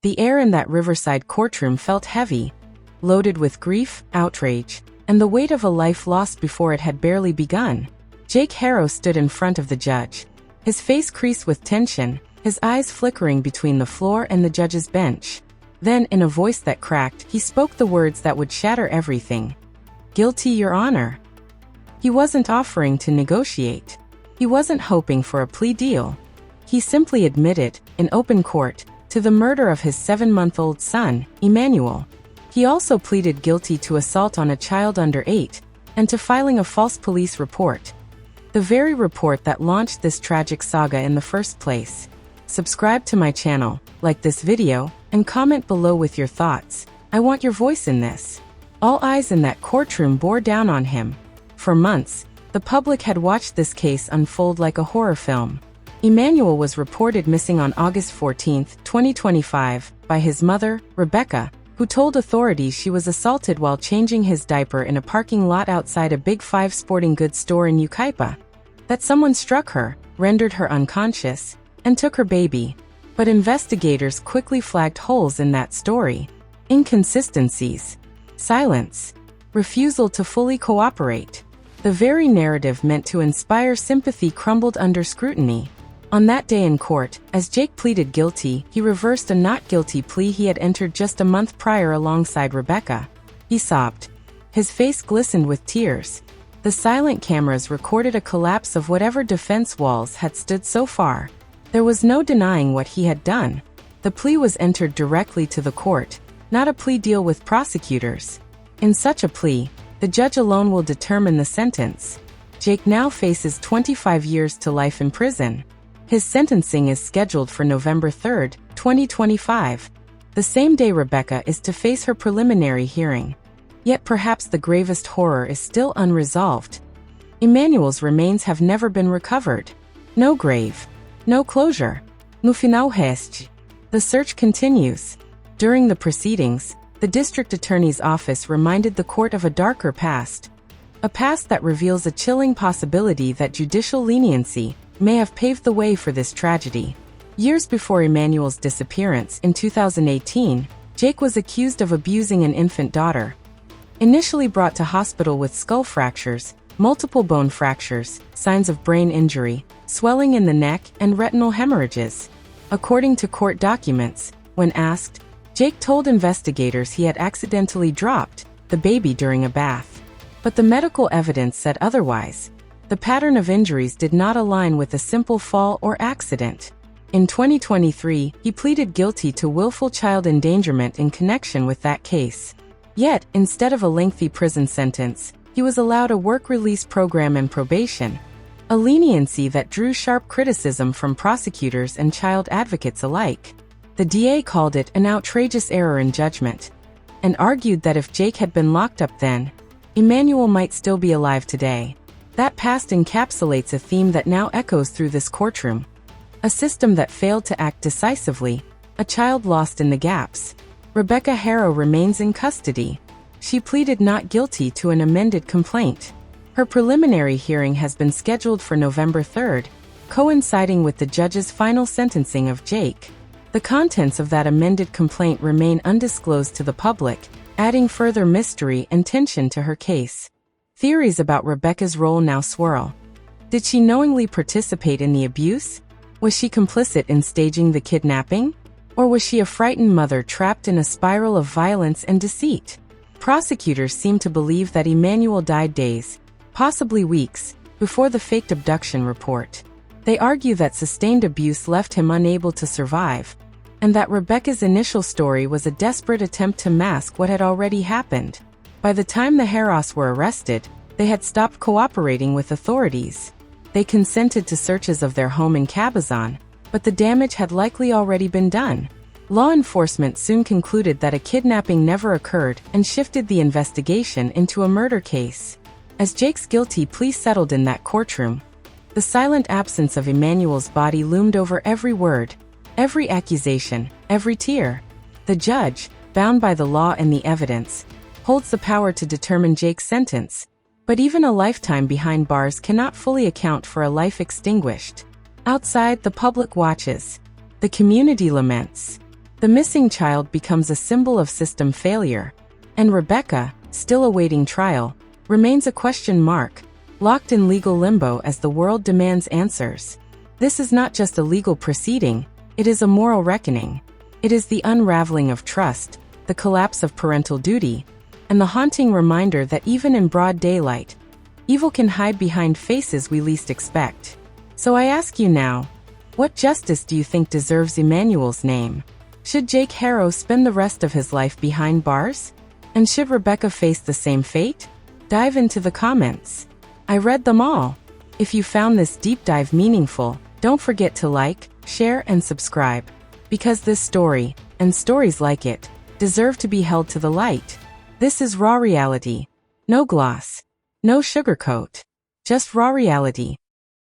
The air in that Riverside courtroom felt heavy, loaded with grief, outrage, and the weight of a life lost before it had barely begun. Jake Haro stood in front of the judge, his face creased with tension, his eyes flickering between the floor and the judge's bench. Then, in a voice that cracked, he spoke the words that would shatter everything. "Guilty, Your Honor." He wasn't offering to negotiate. He wasn't hoping for a plea deal. He simply admitted, in open court, to the murder of his 7-month-old son, Emmanuel. He also pleaded guilty to assault on a child under 8, and to filing a false police report. The very report that launched this tragic saga in the first place. Subscribe to my channel, like this video, and comment below with your thoughts. I want your voice in this. All eyes in that courtroom bore down on him. For months, the public had watched this case unfold like a horror film. Emmanuel was reported missing on August 14, 2025, by his mother, Rebecca, who told authorities she was assaulted while changing his diaper in a parking lot outside a Big 5 sporting goods store in Yucaipa. That someone struck her, rendered her unconscious, and took her baby. But investigators quickly flagged holes in that story. Inconsistencies, silence, refusal to fully cooperate. The very narrative meant to inspire sympathy crumbled under scrutiny. On that day in court, as Jake pleaded guilty, he reversed a not guilty plea he had entered just a month prior alongside Rebecca. He sobbed. His face glistened with tears. The silent cameras recorded a collapse of whatever defense walls had stood so far. There was no denying what he had done. The plea was entered directly to the court, not a plea deal with prosecutors. In such a plea, the judge alone will determine the sentence. Jake now faces 25 years to life in prison. His sentencing is scheduled for November 3, 2025, the same day Rebecca is to face her preliminary hearing. Yet perhaps the gravest horror is still unresolved. Emmanuel's remains have never been recovered. No grave. No closure. No final reste. The search continues. During the proceedings, the district attorney's office reminded the court of a darker past. A past that reveals a chilling possibility that judicial leniency may have paved the way for this tragedy. Years before Emmanuel's disappearance in 2018, Jake was accused of abusing an infant daughter. Initially brought to hospital with skull fractures, multiple bone fractures, signs of brain injury, swelling in the neck, and retinal hemorrhages. According to court documents, when asked, Jake told investigators he had accidentally dropped the baby during a bath. But the medical evidence said otherwise. The pattern of injuries did not align with a simple fall or accident. In 2023, he pleaded guilty to willful child endangerment in connection with that case. Yet, instead of a lengthy prison sentence, he was allowed a work release program and probation, a leniency that drew sharp criticism from prosecutors and child advocates alike. The DA called it an outrageous error in judgment, and argued that if Jake had been locked up then, Emmanuel might still be alive today. That past encapsulates a theme that now echoes through this courtroom. A system that failed to act decisively, a child lost in the gaps. Rebecca Haro remains in custody. She pleaded not guilty to an amended complaint. Her preliminary hearing has been scheduled for November 3, coinciding with the judge's final sentencing of Jake. The contents of that amended complaint remain undisclosed to the public, adding further mystery and tension to her case. Theories about Rebecca's role now swirl. Did she knowingly participate in the abuse? Was she complicit in staging the kidnapping? Or was she a frightened mother trapped in a spiral of violence and deceit? Prosecutors seem to believe that Emmanuel died days, possibly weeks, before the faked abduction report. They argue that sustained abuse left him unable to survive, and that Rebecca's initial story was a desperate attempt to mask what had already happened. By the time the Haros were arrested, they had stopped cooperating with authorities. They consented to searches of their home in Cabazon, but the damage had likely already been done. Law enforcement soon concluded that a kidnapping never occurred and shifted the investigation into a murder case. As Jake's guilty plea settled in that courtroom, the silent absence of Emmanuel's body loomed over every word, every accusation, every tear. The judge, bound by the law and the evidence, holds the power to determine Jake's sentence, but even a lifetime behind bars cannot fully account for a life extinguished. Outside, the public watches. The community laments. The missing child becomes a symbol of system failure. And Rebecca, still awaiting trial, remains a question mark, locked in legal limbo as the world demands answers. This is not just a legal proceeding, it is a moral reckoning. It is the unraveling of trust, the collapse of parental duty, and the haunting reminder that even in broad daylight, evil can hide behind faces we least expect. So I ask you now, what justice do you think deserves Emmanuel's name? Should Jake Haro spend the rest of his life behind bars? And should Rebecca face the same fate? Dive into the comments. I read them all. If you found this deep dive meaningful, don't forget to like, share, and subscribe. Because this story, and stories like it, deserve to be held to the light. This is raw reality. No gloss. No sugarcoat. Just raw reality.